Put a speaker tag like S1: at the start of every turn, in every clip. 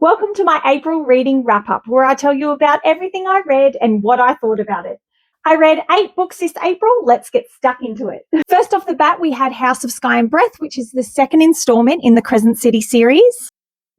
S1: Welcome to my April reading wrap-up, where I tell you about everything I read and what I thought about it. I read 8 books this April. Let's get stuck into it. First off the bat, we had House of Sky and Breath, which is the second installment in the Crescent City series.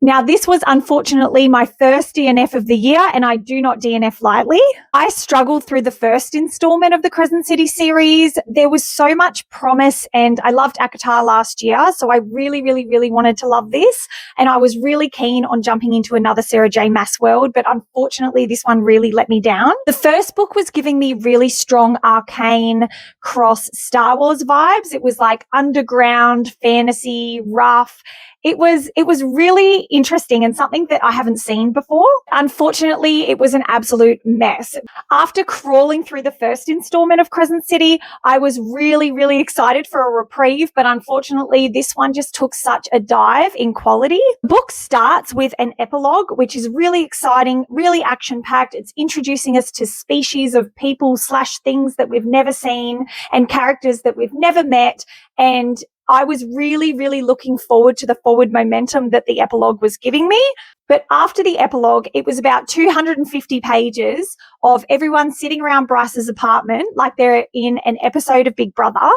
S1: Now, this was unfortunately my first DNF of the year, and I do not DNF lightly. I struggled through the first installment of the Crescent City series. There was so much promise, and I loved ACOTAR last year, so I really wanted to love this, and I was really keen on jumping into another Sarah J. Maas world, but unfortunately this one really let me down. The first book was giving me really strong arcane cross Star Wars vibes. It was like underground, fantasy, rough. It was really interesting and something that I haven't seen before. Unfortunately, it was an absolute mess. After crawling through the first installment of Crescent City, I was really excited for a reprieve, but unfortunately, this one just took such a dive in quality. The book starts with an epilogue, which is really exciting, really action-packed. It's introducing us to species of people / things that we've never seen and characters that we've never met, and I was really looking forward to the forward momentum that the epilogue was giving me. But after the epilogue, it was about 250 pages of everyone sitting around Bryce's apartment like they're in an episode of Big Brother.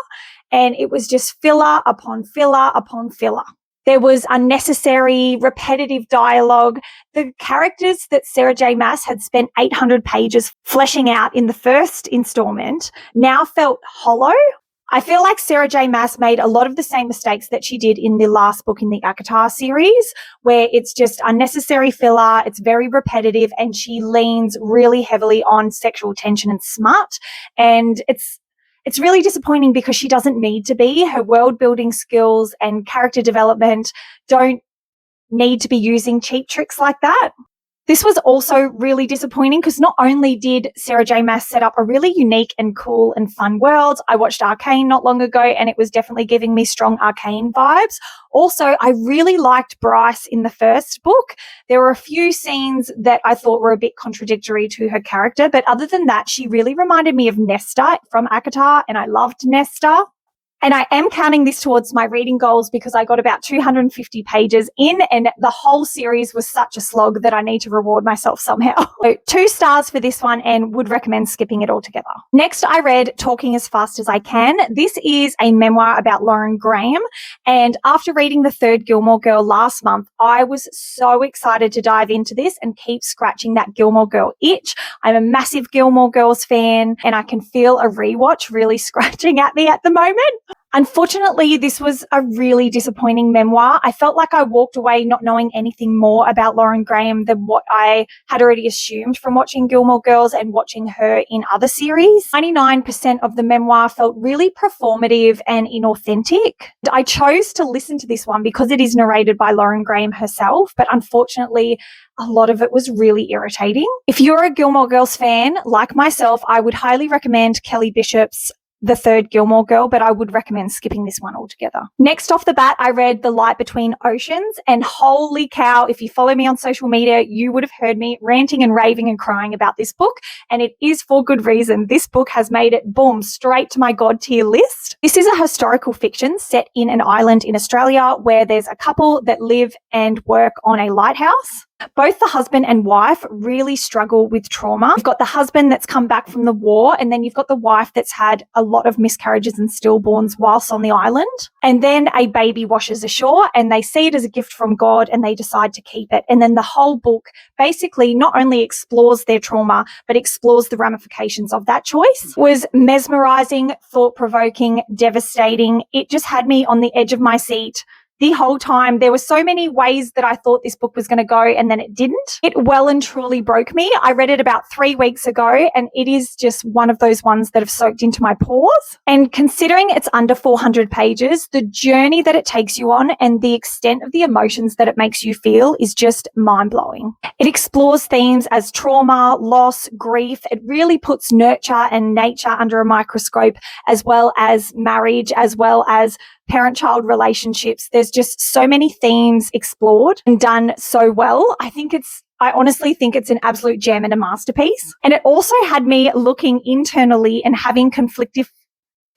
S1: And it was just filler upon filler upon filler. There was unnecessary, repetitive dialogue. The characters that Sarah J. Maas had spent 800 pages fleshing out in the first installment now felt hollow. I feel like Sarah J. Maas made a lot of the same mistakes that she did in the last book in the ACOTAR series, where it's just unnecessary filler, it's very repetitive, and she leans really heavily on sexual tension and smut. And it's really disappointing because she doesn't need to be. Her world building skills and character development don't need to be using cheap tricks like that. This was also really disappointing because not only did Sarah J. Maas set up a really unique and cool and fun world, I watched Arcane not long ago and it was definitely giving me strong Arcane vibes. Also, I really liked Bryce in the first book. There were a few scenes that I thought were a bit contradictory to her character, but other than that, she really reminded me of Nesta from ACOTAR, and I loved Nesta. And I am counting this towards my reading goals because I got about 250 pages in and the whole series was such a slog that I need to reward myself somehow. So 2 stars for this one and would recommend skipping it altogether. Next, I read Talking as Fast as I Can. This is a memoir about Lauren Graham. And after reading The Third Gilmore Girl last month, I was so excited to dive into this and keep scratching that Gilmore Girl itch. I'm a massive Gilmore Girls fan and I can feel a rewatch really scratching at me at the moment. Unfortunately, this was a really disappointing memoir. I felt like I walked away not knowing anything more about Lauren Graham than what I had already assumed from watching Gilmore Girls and watching her in other series. 99% of the memoir felt really performative and inauthentic. I chose to listen to this one because it is narrated by Lauren Graham herself, but unfortunately, a lot of it was really irritating. If you're a Gilmore Girls fan, like myself, I would highly recommend Kelly Bishop's The Third Gilmore Girl, but I would recommend skipping this one altogether. Next off the bat, I read The Light Between Oceans, and holy cow, if you follow me on social media, you would have heard me ranting and raving and crying about this book, and it is for good reason. This book has made it, boom, straight to my God tier list. This is a historical fiction set in an island in Australia where there's a couple that live and work on a lighthouse. Both the husband and wife really struggle with trauma. You've got the husband that's come back from the war, and then you've got the wife that's had a lot of miscarriages and stillborns whilst on the island. And then a baby washes ashore and they see it as a gift from God and they decide to keep it. And then the whole book basically not only explores their trauma, but explores the ramifications of that choice. It was mesmerizing, thought-provoking, devastating. It just had me on the edge of my seat the whole time. There were so many ways that I thought this book was going to go and then it didn't. It well and truly broke me. I read it about 3 weeks ago and it is just one of those ones that have soaked into my pores. And considering it's under 400 pages, the journey that it takes you on and the extent of the emotions that it makes you feel is just mind-blowing. It explores themes as trauma, loss, grief. It really puts nurture and nature under a microscope, as well as marriage, as well as parent-child relationships. There's just so many themes explored and done so well. I honestly think it's an absolute gem and a masterpiece. And it also had me looking internally and having conflictive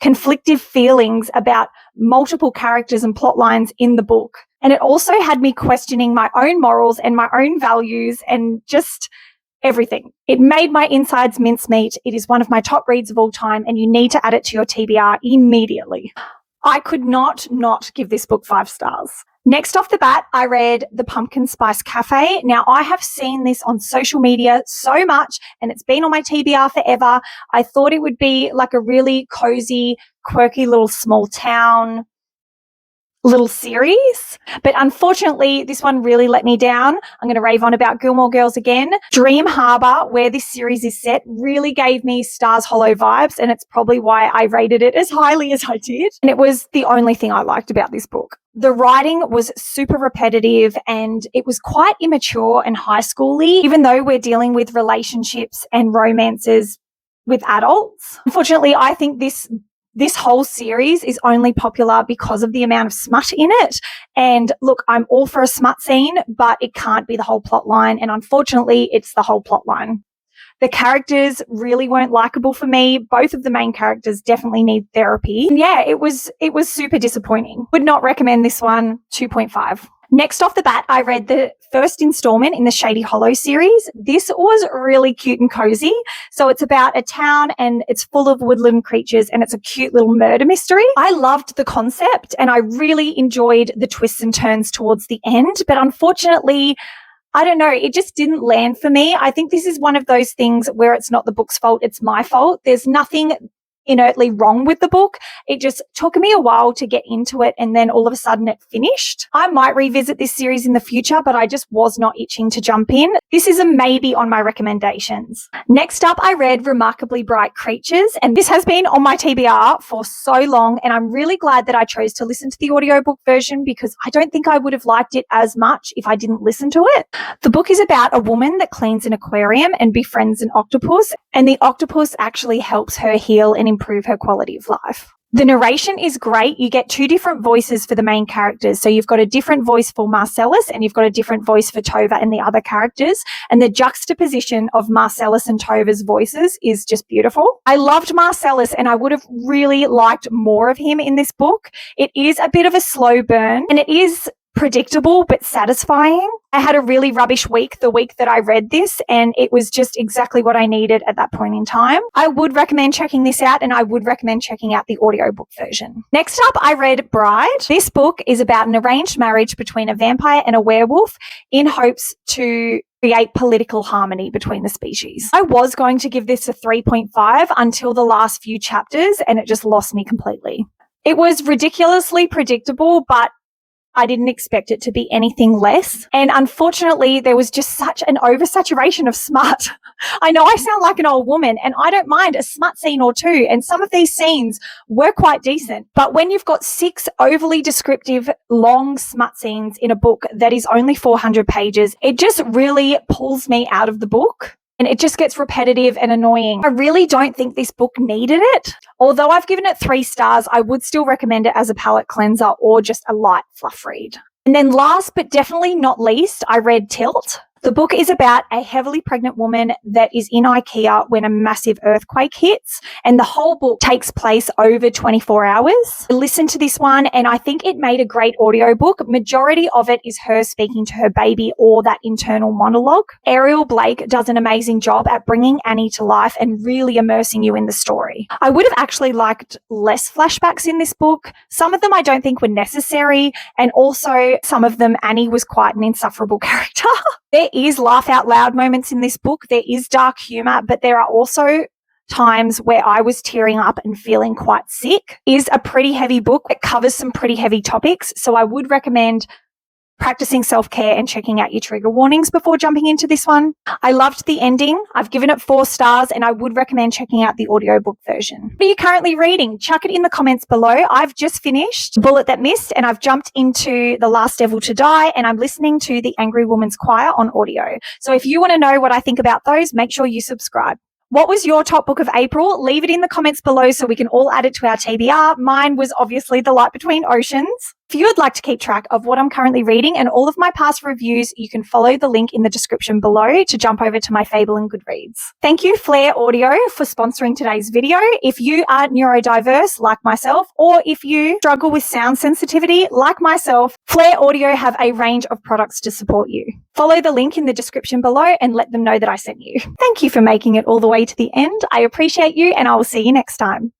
S1: conflictive feelings about multiple characters and plot lines in the book. And it also had me questioning my own morals and my own values and just everything. It made my insides mincemeat. It is one of my top reads of all time, and you need to add it to your TBR immediately. I could not give this book 5 stars. Next off the bat, I read The Pumpkin Spice Cafe. Now, I have seen this on social media so much, and it's been on my TBR forever. I thought it would be like a really cozy, quirky little small town little series, but unfortunately this one really let me down. I'm going to rave on about Gilmore Girls again. Dream Harbor, where this series is set, really gave me Stars Hollow vibes, and it's probably why I rated it as highly as I did. And it was the only thing I liked about this book. The writing was super repetitive and it was quite immature and high schooly, even though we're dealing with relationships and romances with adults. Unfortunately, I think this whole series is only popular because of the amount of smut in it. And look, I'm all for a smut scene, but it can't be the whole plot line. And unfortunately, it's the whole plot line. The characters really weren't likable for me. Both of the main characters definitely need therapy. And yeah, it was super disappointing. Would not recommend this one. 2.5. Next off the bat, I read the first installment in the Shady Hollow series. This was really cute and cozy. So it's about a town and it's full of woodland creatures and it's a cute little murder mystery. I loved the concept and I really enjoyed the twists and turns towards the end, but unfortunately, I don't know, it just didn't land for me. I think this is one of those things where it's not the book's fault, it's my fault. There's nothing inertly wrong with the book. It just took me a while to get into it and then all of a sudden it finished. I might revisit this series in the future, but I just was not itching to jump in. This is a maybe on my recommendations. Next up, I read Remarkably Bright Creatures, and this has been on my TBR for so long, and I'm really glad that I chose to listen to the audiobook version because I don't think I would have liked it as much if I didn't listen to it. The book is about a woman that cleans an aquarium and befriends an octopus, and the octopus actually helps her heal and improve her quality of life. The narration is great. You get 2 different voices for the main characters. So you've got a different voice for Marcellus and you've got a different voice for Tova and the other characters. And the juxtaposition of Marcellus and Tova's voices is just beautiful. I loved Marcellus and I would have really liked more of him in this book. It is a bit of a slow burn and it is predictable but satisfying. I had a really rubbish week the week that I read this, and it was just exactly what I needed at that point in time. I would recommend checking this out, and I would recommend checking out the audiobook version. Next up, I read Bride. This book is about an arranged marriage between a vampire and a werewolf in hopes to create political harmony between the species. I was going to give this a 3.5 until the last few chapters, and it just lost me completely. It was ridiculously predictable, but I didn't expect it to be anything less. And unfortunately, there was just such an oversaturation of smut. I know I sound like an old woman and I don't mind a smut scene or 2. And some of these scenes were quite decent. But when you've got 6 overly descriptive, long smut scenes in a book that is only 400 pages, it just really pulls me out of the book. And it just gets repetitive and annoying. I really don't think this book needed it. Although I've given it 3 stars, I would still recommend it as a palate cleanser or just a light fluff read. And then last but definitely not least, I read Tilt. The book is about a heavily pregnant woman that is in IKEA when a massive earthquake hits, and the whole book takes place over 24 hours. I listened to this one and I think it made a great audiobook. Majority of it is her speaking to her baby or that internal monologue. Ariel Blake does an amazing job at bringing Annie to life and really immersing you in the story. I would have actually liked less flashbacks in this book. Some of them I don't think were necessary, and also some of them Annie was quite an insufferable character. There is laugh out loud moments in this book. There is dark humor, but there are also times where I was tearing up and feeling quite sick. It is a pretty heavy book. It covers some pretty heavy topics. So I would recommend practicing self-care and checking out your trigger warnings before jumping into this one. I loved the ending. I've given it 4 stars and I would recommend checking out the audiobook version. What are you currently reading? Chuck it in the comments below. I've just finished Bullet That Missed and I've jumped into The Last Devil to Die and I'm listening to The Angry Woman's Choir on audio. So if you want to know what I think about those, make sure you subscribe. What was your top book of April? Leave it in the comments below so we can all add it to our TBR. Mine was obviously The Light Between Oceans. If you would like to keep track of what I'm currently reading and all of my past reviews, you can follow the link in the description below to jump over to my Fable and Goodreads. Thank you, Blair Audio, for sponsoring today's video. If you are neurodiverse like myself, or if you struggle with sound sensitivity like myself, Blair Audio have a range of products to support you. Follow the link in the description below and let them know that I sent you. Thank you for making it all the way to the end. I appreciate you, and I will see you next time.